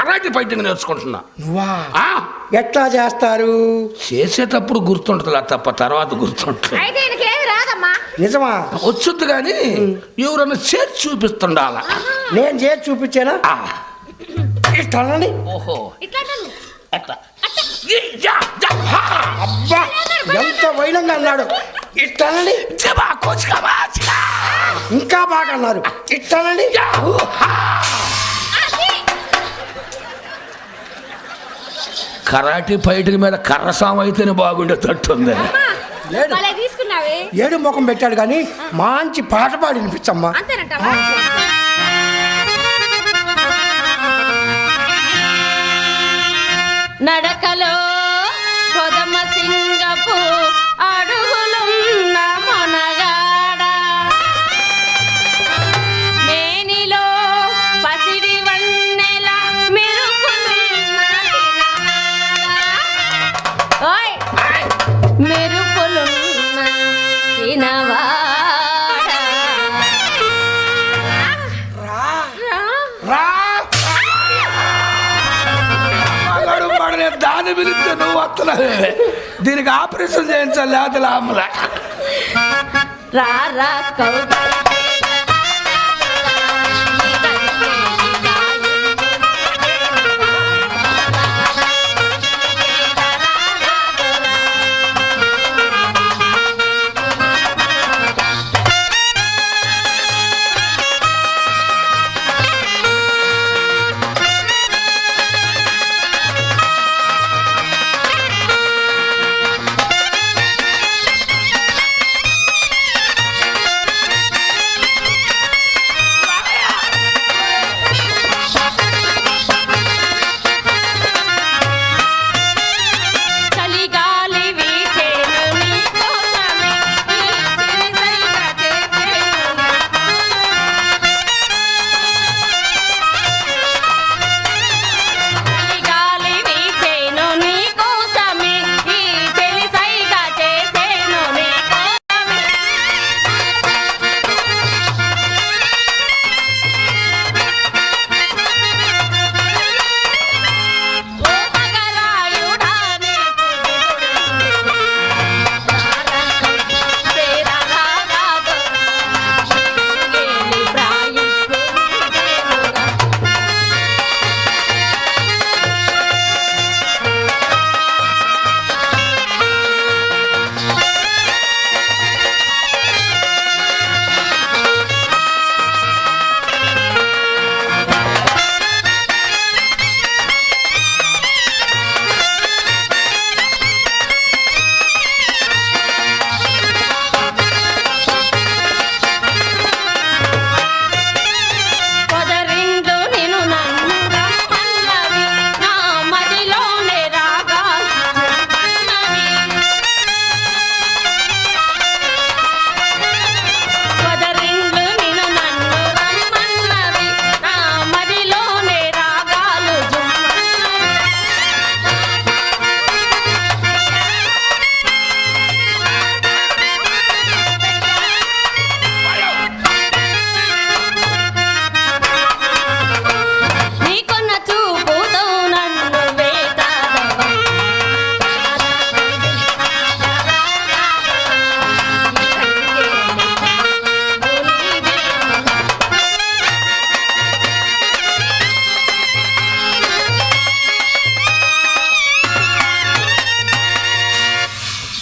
Karate fighting నేర్చుకుంటున్నా. నువ్వా? ఎట్లా చేస్తారు? చేసేటప్పుడు గుర్తుంటుందిలా తప్ప తర్వాత గుర్తుంటుంది. నిజమా? వచ్చుద్దు కానీ ఎవరన్నా చేసి చూపిస్తుండాల. నేను చేసి చూపించానా? ఇట్టానండి. ఓహో అబ్బా ఎంత వైనంగా అన్నాడు. ఇట్టానండి. ఇంకా బాగా అన్నారు. ఇట్టానండి. కరాటే ఫైటింగ్ మీద కర్రసాం అయితేనే బాగుండేటట్టుంది. ఏడు ముఖం పెట్టాడు కానీ మంచి పాట పాడి వినిపించమ్మా. నడకలో కొదమ సింగపు అడుగులున్న మొనగాడ, మేనిలో పసిడి వన్నెల మెరుపులున్న ఓయ్ మెరుపులున్న చినవాడ. దాన్ని పిలిస్తే నువ్వు వస్తున్నావే. దీనికి ఆపరేషన్ చేయించాలి లేకపోతే లామలా. రా రా కౌగల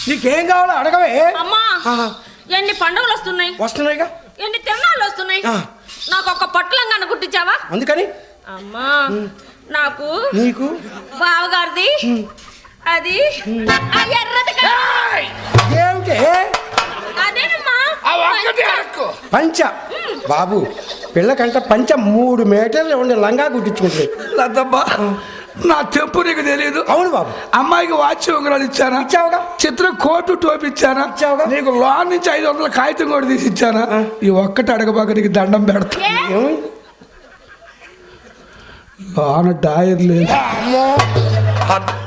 నీకేం కావాలో అడగవే. అమ్మా ఎన్ని పండుగలు వస్తున్నాయిగా, ఎన్ని తిరణాలు వస్తున్నాయి. నాకు ఒక పట్టులంగా కుట్టించావా? అందుకని అమ్మా నాకు నీకు బావగారిది అది ఎర్రది ఏమిటి? అదేనమ్మా పంచ. బాబు పిల్లకంట పంచ 3 మీటర్లు ఉండే లంగా కుట్టించుకుంటుంది. నా తెంపు నీకు తెలియదు. అవును బాబు. అమ్మాయికి వాచ్ ఉంగరాలు ఇచ్చానా? ఇచ్చావుగా. చిత్రం కోటు టోపి ఇచ్చానా? ఇచ్చావుగా. నీకు లోన్ నుంచి 500 కాగితం కూడా తీసి ఇచ్చానా? ఈ ఒక్కటి అడగబాక నీకు దండం పెడతా. డాయర్ లేదు.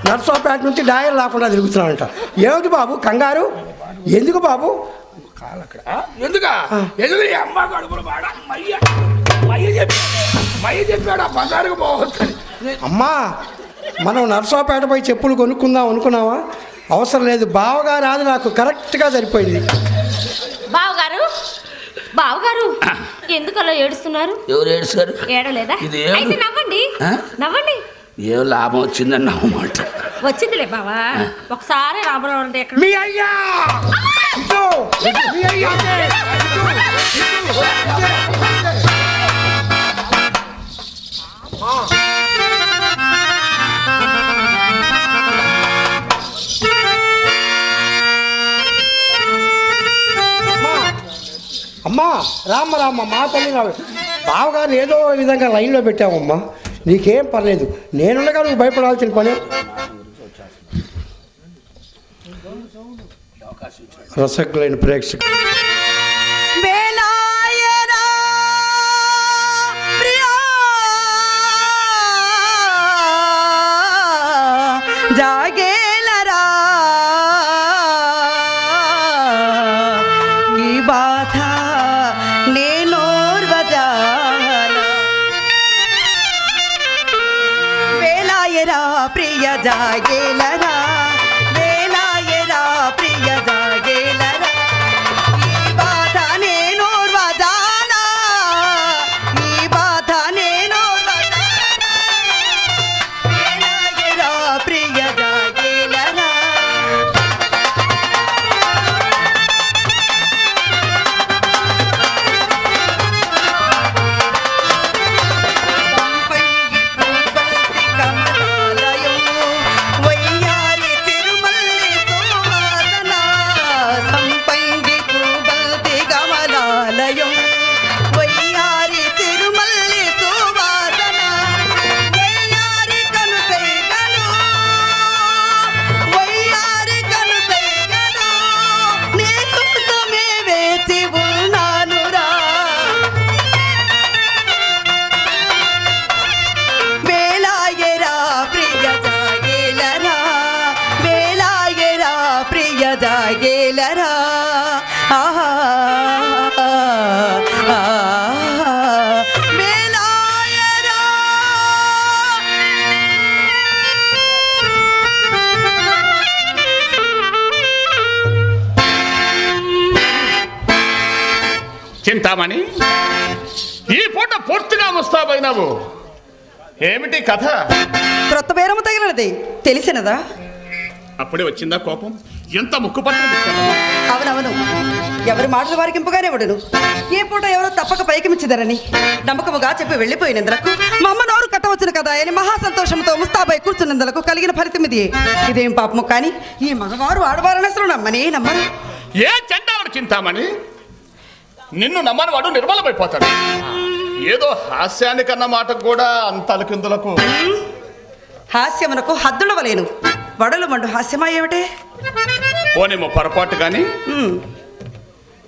నర్సాపేట నుంచి డాయర్ లేకుండా తిరుగుతున్నానంట. ఏమిటి బాబు కంగారు? ఎందుకు బాబు? ఎందుకు అమ్మ కడుపులు మయ్య చెప్పాడు ఆ బంగారుకు పోవద్దని. అమ్మా మనం నర్సాపేట పోయి చెప్పులు కొనుక్కుందాం అనుకున్నావా? అవసరం లేదు, బావగారు అది నాకు కరెక్ట్గా సరిపోయింది. బావగారు ఎందుకు అలా ఏడుస్తున్నారు? ఎవరు ఏడుస్తారు? ఏడలేదా? ఇది అయితే నవ్వండి, నవ్వండి. ఏం లాభం వచ్చిందని నవ్వమాట. వచ్చిందిలే బావా, ఒకసారి రాబోయే అంటే ఎక్కడ మీ అయ్యా మీ అయ్యా అమ్మా రామ్మ రామ్మ మా తల్లి రావు. బావగారిని ఏదో విధంగా లైన్లో పెట్టామమ్మా, నీకేం పర్లేదు. నేనుండగా నువ్వు భయపడాల్సిన పని. రసగ్గులైన ప్రేక్షకులు జాగేలరా ఈ బాధ నేనోర్వజాల వేలాయరా ప్రియ జాగేలరా వేలాయరా ప్రియ జాగేలరా ఈ బాధ నేనోర్వజాల ఈ బాధ నేనోర్వజాల వేలాయరా ప్రియ జాగేలరా సంపంగి పూబంతి కమలాలయం వయ్యారి తిరుమల్లి సువాసన వయ్యారి కనుసైగలు వయ్యారి కనుసైగలు నీ కోసమే వేచి ఉన్నానురా వేలాయరా ప్రియ జాగేలరా వేలాయరా ప్రియ జాగేలరా ఆహా వేలాయరా చింతామణి, ఈ పూట పూర్తిగా ముస్తాబైనావు. ఏమిటి కథ? క్రొత్త బేరము తగిలినది తెలిసినదా? అప్పుడే వచ్చిందా కోపం? ఎంత ముక్కుపట్టిన అవునవును, ఎవరి మాటలు వారికి ఇంపుగానే ఉండను. ఏ పూట ఎవరో తప్పక పైకిమిచ్చిదరని నమ్మకముగా చెప్పి వెళ్ళిపోయినందులకు మా అమ్మ నోరు కట్టవచ్చును కదా అని మహా సంతోషంతో ముస్తాబై కూర్చున్నందులకు కలిగిన ఫలితం ఇది. ఇదేం పాపము కానీ ఈ మగవారు ఆడవారని అసలు నమ్మనే నమ్మరు. ఏ చెండాడు చింతామణి, నిన్ను నమ్మని వాడు నిర్మలమైపోతాడు. ఏదో హాస్యానికన్న మాటకు కూడా అంత అలకిందులకు. హాస్యమునకు హద్దులవలేను, వడలు మండు హాస్యమా ఏమిటే? పోనేమో పొరపాటు కానీ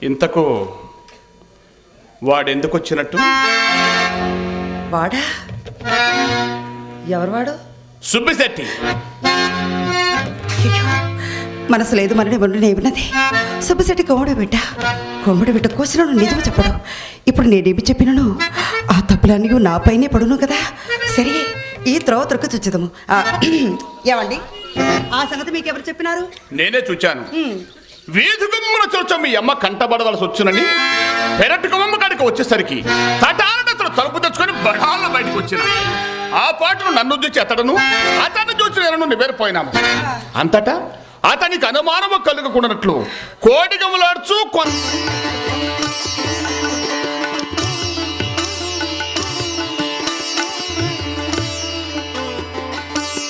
ఇంతకు వాడెందుకు వచ్చినట్టు? వాడా? ఎవరు వాడు? సుబ్బిశెట్టి. అయ్యో, మనసు లేదు మనని వండునే ఉన్నది. సుబ్బశెట్టి కొమ్ముడు బిడ్డ కోసినను నిజము చెప్పడు. ఇప్పుడు నేనేమి చెప్పినను ఆ తప్పులన్నీ నాపైనే పడును కదా. సరే, ఈ త్రోవ త్రొక్క చూచిదము. ఏమండి, ఆ సంగతి మీకెవరు చెప్పినారు? నేనే చూచాను. వీధి గుమ్మల చూచం మీ అమ్మ కంటబడవలసి వచ్చునని పెరటి గుమ్మ కాడికి వచ్చేసరికి తటాలను అతను తలుపు తెచ్చుకొని బడాల బయటకు వచ్చిన ఆ పాటను నన్ను చూచి అతడును, అతన్ని చూచి నేను నివేరిపోయినాము. అంతటా అతనికి అనుమానము కలుగకున్నట్లు కోడి గమ్ములాడుచు